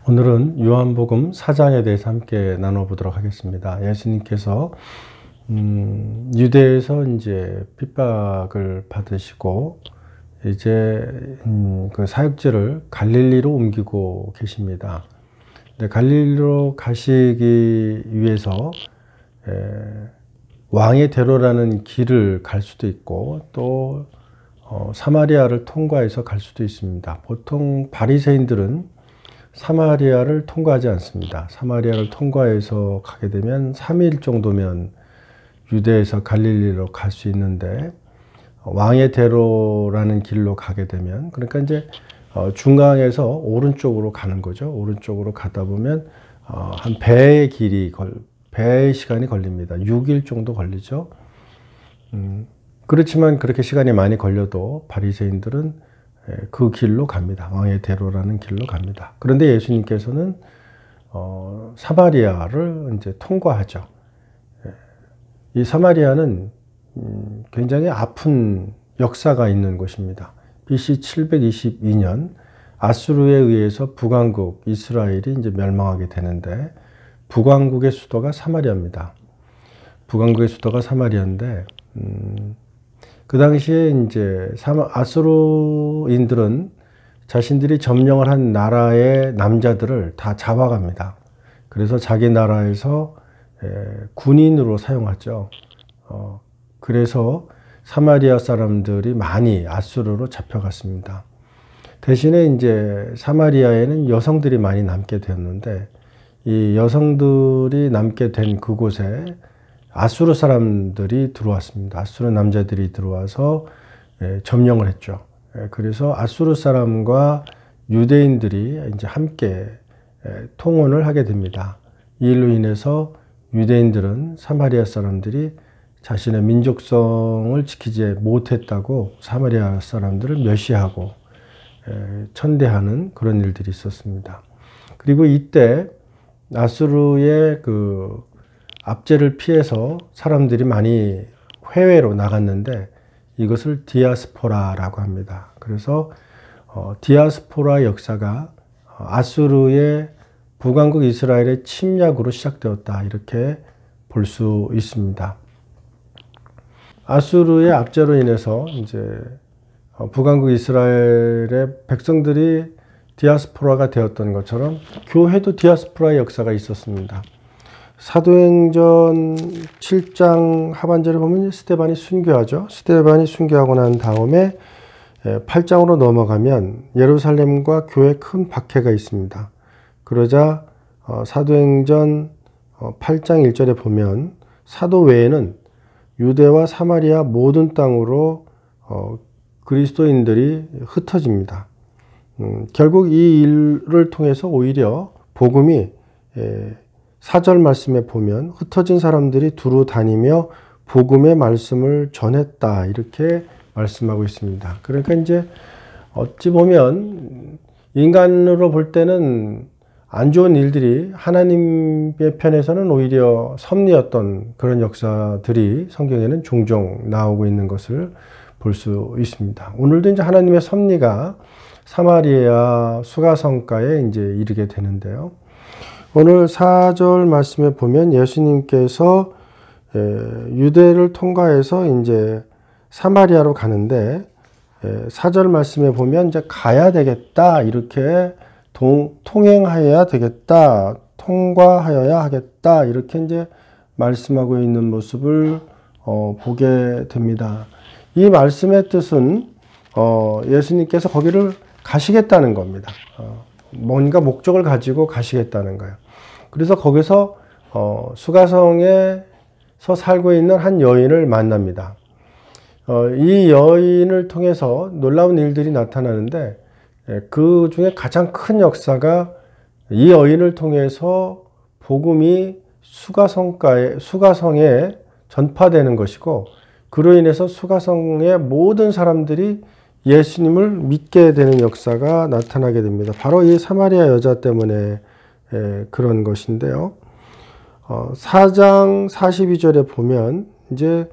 오늘은 요한복음 4장에 대해서 함께 나눠보도록 하겠습니다. 예수님께서 유대에서 이제 핍박을 받으시고 이제 그 사역지를 갈릴리로 옮기고 계십니다. 근데 갈릴리로 가시기 위해서 왕의 대로라는 길을 갈 수도 있고 또 사마리아를 통과해서 갈 수도 있습니다. 보통 바리새인들은 사마리아를 통과하지 않습니다. 사마리아를 통과해서 가게 되면 3일 정도면 유대에서 갈릴리로 갈 수 있는데 왕의 대로라는 길로 가게 되면 그러니까 이제 중앙에서 오른쪽으로 가는 거죠. 오른쪽으로 가다 보면 한 배의 시간이 걸립니다. 6일 정도 걸리죠. 그렇지만 그렇게 시간이 많이 걸려도 바리새인들은 그 길로 갑니다. 왕의 대로라는 길로 갑니다. 그런데 예수님께서는 사마리아를 이제 통과하죠. 이 사마리아는 굉장히 아픈 역사가 있는 곳입니다. BC 722년 아수르에 의해서 북왕국 이스라엘이 이제 멸망하게 되는데 북왕국의 수도가 사마리아입니다. 북왕국의 수도가 사마리아인데 그 당시에 이제 아수르인들은 자신들이 점령을 한 나라의 남자들을 다 잡아갑니다. 그래서 자기 나라에서 군인으로 사용하죠. 그래서 사마리아 사람들이 많이 아수르로 잡혀갔습니다. 대신에 이제 사마리아에는 여성들이 많이 남게 되었는데 이 여성들이 남게 된 그곳에 아수르 사람들이 들어왔습니다. 아수르 남자들이 들어와서 점령을 했죠. 그래서 아수르 사람과 유대인들이 이제 함께 통혼을 하게 됩니다. 이 일로 인해서 유대인들은 사마리아 사람들이 자신의 민족성을 지키지 못했다고 사마리아 사람들을 멸시하고 천대하는 그런 일들이 있었습니다. 그리고 이때 아수르의 그 압제를 피해서 사람들이 많이 해외로 나갔는데 이것을 디아스포라라고 합니다. 그래서 디아스포라 역사가 아수르의 북왕국 이스라엘의 침략으로 시작되었다 이렇게 볼 수 있습니다. 아수르의 압제로 인해서 이제 북왕국 이스라엘의 백성들이 디아스포라가 되었던 것처럼 교회도 디아스포라의 역사가 있었습니다. 사도행전 7장 하반절에 보면 스데반이 순교하죠. 스데반이 순교하고 난 다음에 8장으로 넘어가면 예루살렘과 교회에 큰 박해가 있습니다. 그러자 사도행전 8장 1절에 보면 사도 외에는 유대와 사마리아 모든 땅으로 그리스도인들이 흩어집니다. 결국 이 일을 통해서 오히려 복음이 4절 말씀에 보면 흩어진 사람들이 두루 다니며 복음의 말씀을 전했다 이렇게 말씀하고 있습니다. 그러니까 이제 어찌 보면 인간으로 볼 때는 안 좋은 일들이 하나님의 편에서는 오히려 섭리였던 그런 역사들이 성경에는 종종 나오고 있는 것을 볼 수 있습니다. 오늘도 이제 하나님의 섭리가 사마리아 수가성가에 이제 이르게 되는데요. 오늘 4절 말씀에 보면 예수님께서 유대를 통과해서 이제 사마리아로 가는데 4절 말씀에 보면 이제 가야 되겠다 이렇게 통행하여야 되겠다 통과하여야 하겠다 이렇게 이제 말씀하고 있는 모습을 보게 됩니다. 이 말씀의 뜻은 예수님께서 거기를 가시겠다는 겁니다. 뭔가 목적을 가지고 가시겠다는 거예요. 그래서 거기서 수가성에서 살고 있는 한 여인을 만납니다. 이 여인을 통해서 놀라운 일들이 나타나는데 그 중에 가장 큰 역사가 이 여인을 통해서 복음이 수가성에 전파되는 것이고 그로 인해서 수가성의 모든 사람들이 예수님을 믿게 되는 역사가 나타나게 됩니다. 바로 이 사마리아 여자 때문에 그런 것인데요. 4장 42절에 보면 이제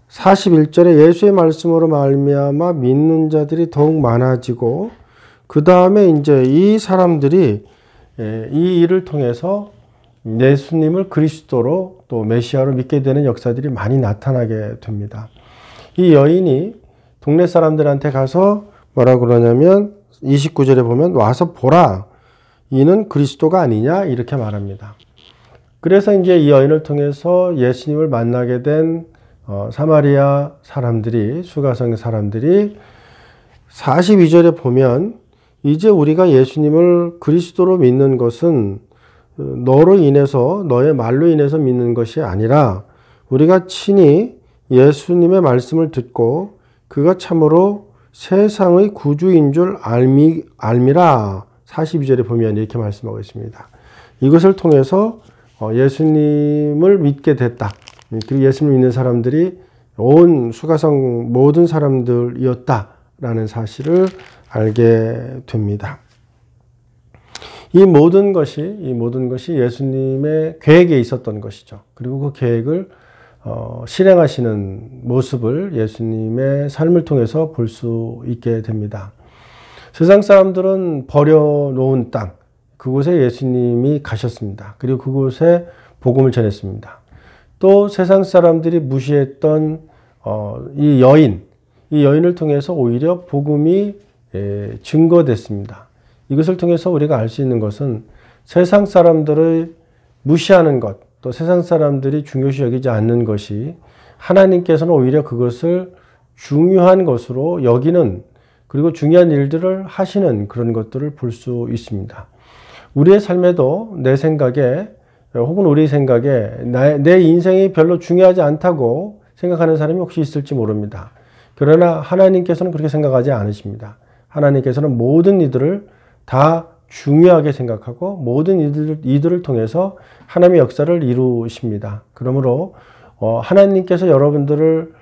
41절에 예수의 말씀으로 말미암아 믿는 자들이 더욱 많아지고 그 다음에 이제 이 사람들이 이 일을 통해서 예수님을 그리스도로 또 메시아로 믿게 되는 역사들이 많이 나타나게 됩니다. 이 여인이 동네 사람들한테 가서 뭐라고 그러냐면 29절에 보면 와서 보라, 이는 그리스도가 아니냐 이렇게 말합니다. 그래서 이제 이 여인을 통해서 예수님을 만나게 된 사마리아 사람들이, 수가성 사람들이 42절에 보면 이제 우리가 예수님을 그리스도로 믿는 것은 너로 인해서, 너의 말로 인해서 믿는 것이 아니라 우리가 친히 예수님의 말씀을 듣고 그가 참으로 세상의 구주인 줄 알미라. 42절에 보면 이렇게 말씀하고 있습니다. 이것을 통해서 예수님을 믿게 됐다. 그리고 예수님을 믿는 사람들이 온 수가성 모든 사람들이었다라는 사실을 알게 됩니다. 이 모든 것이 예수님의 계획에 있었던 것이죠. 그리고 그 계획을 실행하시는 모습을 예수님의 삶을 통해서 볼 수 있게 됩니다. 세상 사람들은 버려놓은 땅, 그곳에 예수님이 가셨습니다. 그리고 그곳에 복음을 전했습니다. 또 세상 사람들이 무시했던 이 여인을 통해서 오히려 복음이 증거됐습니다. 이것을 통해서 우리가 알 수 있는 것은 세상 사람들을 무시하는 것, 또 세상 사람들이 중요시 여기지 않는 것이 하나님께서는 오히려 그것을 중요한 것으로 여기는, 그리고 중요한 일들을 하시는 그런 것들을 볼 수 있습니다. 우리의 삶에도 내 생각에 혹은 우리 생각에 내 인생이 별로 중요하지 않다고 생각하는 사람이 혹시 있을지 모릅니다. 그러나 하나님께서는 그렇게 생각하지 않으십니다. 하나님께서는 모든 이들을 다 중요하게 생각하고 모든 이들을 통해서 하나님의 역사를 이루십니다. 그러므로 하나님께서 여러분들을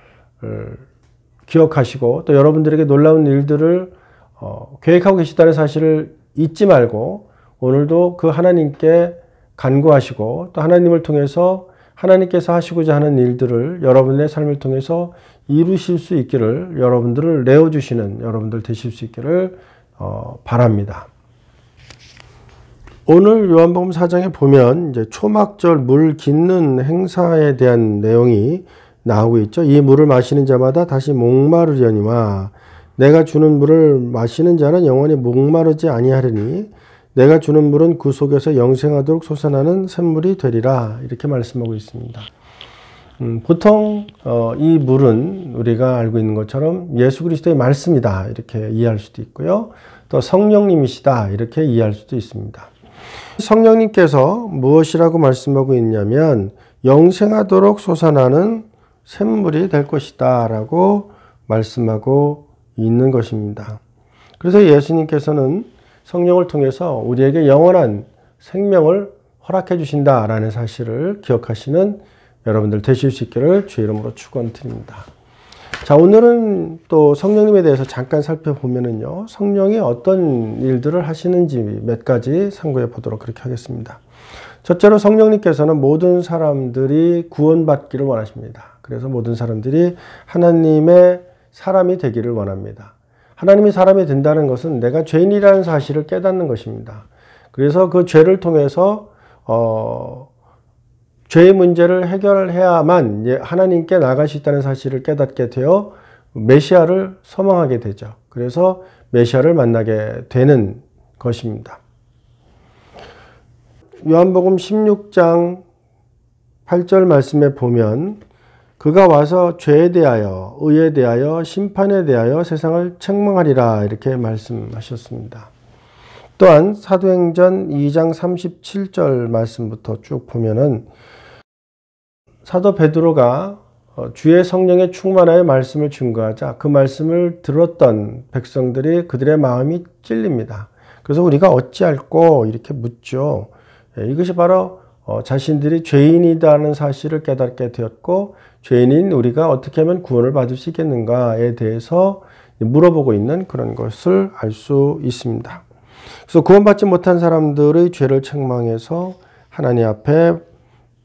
기억하시고 또 여러분들에게 놀라운 일들을 계획하고 계시다는 사실을 잊지 말고 오늘도 그 하나님께 간구하시고 또 하나님을 통해서 하나님께서 하시고자 하는 일들을 여러분의 삶을 통해서 이루실 수 있기를, 여러분들을 내어주시는 여러분들 되실 수 있기를 바랍니다. 오늘 요한복음 4장에 보면 이제 초막절 물 깃는 행사에 대한 내용이 나오고 있죠. 이 물을 마시는 자마다 다시 목마르려니와 내가 주는 물을 마시는 자는 영원히 목마르지 아니하리니 내가 주는 물은 그 속에서 영생하도록 솟아나는 샘물이 되리라. 이렇게 말씀하고 있습니다. 보통 이 물은 우리가 알고 있는 것처럼 예수 그리스도의 말씀이다 이렇게 이해할 수도 있고요. 또 성령님이시다 이렇게 이해할 수도 있습니다. 성령님께서 무엇이라고 말씀하고 있냐면 영생하도록 솟아나는 샘물이 될 것이다 라고 말씀하고 있는 것입니다. 그래서 예수님께서는 성령을 통해서 우리에게 영원한 생명을 허락해 주신다라는 사실을 기억하시는 여러분들 되실 수 있기를 주의 이름으로 축원드립니다. 자, 오늘은 또 성령님에 대해서 잠깐 살펴보면은요, 성령이 어떤 일들을 하시는지 몇 가지 상고해 보도록 그렇게 하겠습니다. 첫째로 성령님께서는 모든 사람들이 구원받기를 원하십니다. 그래서 모든 사람들이 하나님의 사람이 되기를 원합니다. 하나님이 사람이 된다는 것은 내가 죄인이라는 사실을 깨닫는 것입니다. 그래서 그 죄를 통해서 죄의 문제를 해결해야만 하나님께 나갈 수 있다는 사실을 깨닫게 되어 메시아를 소망하게 되죠. 그래서 메시아를 만나게 되는 것입니다. 요한복음 16장 8절 말씀에 보면 그가 와서 죄에 대하여, 의에 대하여, 심판에 대하여 세상을 책망하리라 이렇게 말씀하셨습니다. 또한 사도행전 2장 37절 말씀부터 쭉 보면은 사도 베드로가 주의 성령에 충만하여 말씀을 증거하자 그 말씀을 들었던 백성들이 그들의 마음이 찔립니다. 그래서 우리가 어찌할꼬 이렇게 묻죠. 이것이 바로 자신들이 죄인이라는 사실을 깨닫게 되었고 죄인인 우리가 어떻게 하면 구원을 받을 수 있겠는가에 대해서 물어보고 있는 그런 것을 알 수 있습니다. 그래서 구원받지 못한 사람들의 죄를 책망해서 하나님 앞에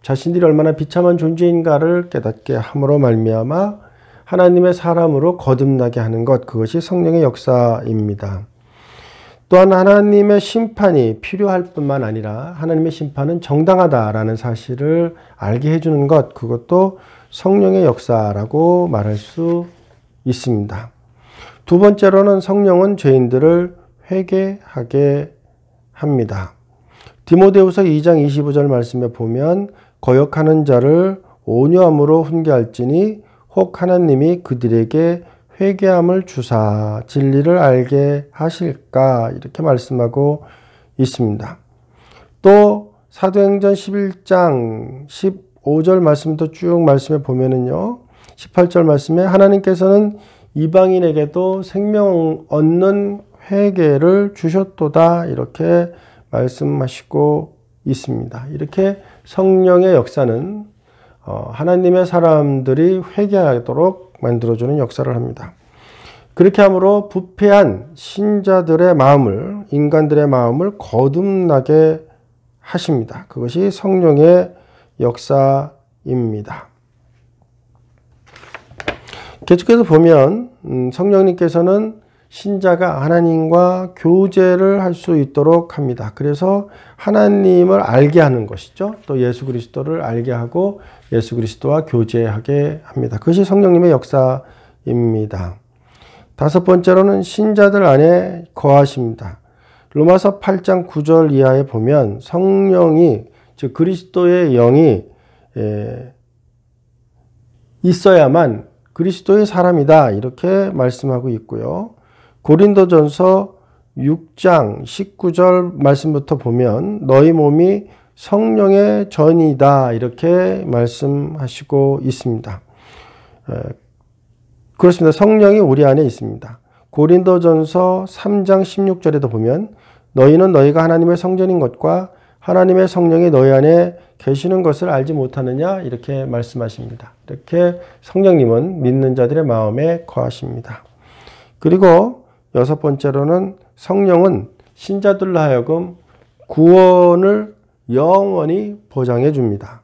자신들이 얼마나 비참한 존재인가를 깨닫게 함으로 말미암아 하나님의 사람으로 거듭나게 하는 것, 그것이 성령의 역사입니다. 또한 하나님의 심판이 필요할 뿐만 아니라 하나님의 심판은 정당하다라는 사실을 알게 해주는 것, 그것도 성령의 역사라고 말할 수 있습니다. 두 번째로는 성령은 죄인들을 회개하게 합니다. 디모데후서 2장 25절 말씀에 보면 거역하는 자를 온유함으로 훈계할지니 혹 하나님이 그들에게 회개함을 주사 진리를 알게 하실까, 이렇게 말씀하고 있습니다. 또 사도행전 11장 15절 말씀도 쭉 말씀해 보면은요, 18절 말씀에 하나님께서는 이방인에게도 생명 얻는 회개를 주셨도다, 이렇게 말씀하시고 있습니다. 이렇게 성령의 역사는 하나님의 사람들이 회개하도록 만들어주는 역사를 합니다. 그렇게 함으로 부패한 신자들의 마음을, 인간들의 마음을 거듭나게 하십니다. 그것이 성령의 역사입니다. 계속해서 보면 성령님께서는 신자가 하나님과 교제를 할 수 있도록 합니다. 그래서 하나님을 알게 하는 것이죠. 또 예수 그리스도를 알게 하고 예수 그리스도와 교제하게 합니다. 그것이 성령님의 역사입니다. 다섯 번째로는 신자들 안에 거하십니다. 로마서 8장 9절 이하에 보면 성령이, 즉 그리스도의 영이 있어야만 그리스도의 사람이다, 이렇게 말씀하고 있고요. 고린도전서 6장 19절 말씀부터 보면 너희 몸이 성령의 전이다, 이렇게 말씀하시고 있습니다. 그렇습니다. 성령이 우리 안에 있습니다. 고린도전서 3장 16절에도 보면 너희는 너희가 하나님의 성전인 것과 하나님의 성령이 너희 안에 계시는 것을 알지 못하느냐, 이렇게 말씀하십니다. 이렇게 성령님은 믿는 자들의 마음에 거하십니다. 그리고 여섯 번째로는 성령은 신자들로 하여금 구원을 영원히 보장해 줍니다.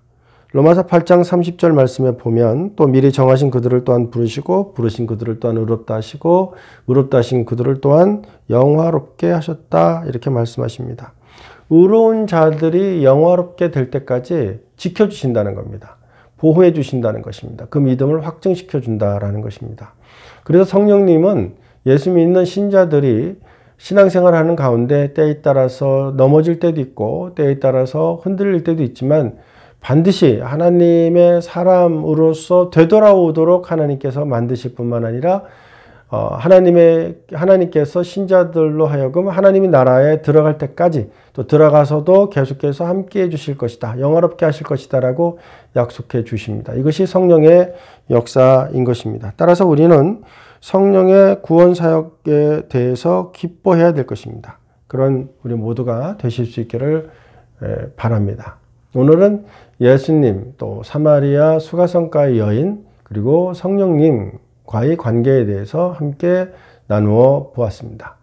로마서 8장 30절 말씀에 보면 또 미리 정하신 그들을 또한 부르시고 부르신 그들을 또한 의롭다 하시고 의롭다 하신 그들을 또한 영화롭게 하셨다, 이렇게 말씀하십니다. 의로운 자들이 영화롭게 될 때까지 지켜주신다는 겁니다. 보호해 주신다는 것입니다. 그 믿음을 확증시켜 준다라는 것입니다. 그래서 성령님은 예수 믿는 신자들이 신앙생활하는 가운데 때에 따라서 넘어질 때도 있고 때에 따라서 흔들릴 때도 있지만 반드시 하나님의 사람으로서 되돌아오도록 하나님께서 만드실 뿐만 아니라 하나님께서 신자들로 하여금 하나님의 나라에 들어갈 때까지, 또 들어가서도 계속해서 함께 해 주실 것이다, 영화롭게 하실 것이다 라고 약속해 주십니다. 이것이 성령의 역사인 것입니다. 따라서 우리는 성령의 구원 사역에 대해서 기뻐해야 될 것입니다. 그런 우리 모두가 되실 수 있기를 바랍니다. 오늘은 예수님, 또 사마리아 수가성가의 여인, 그리고 성령님과의 관계에 대해서 함께 나누어 보았습니다.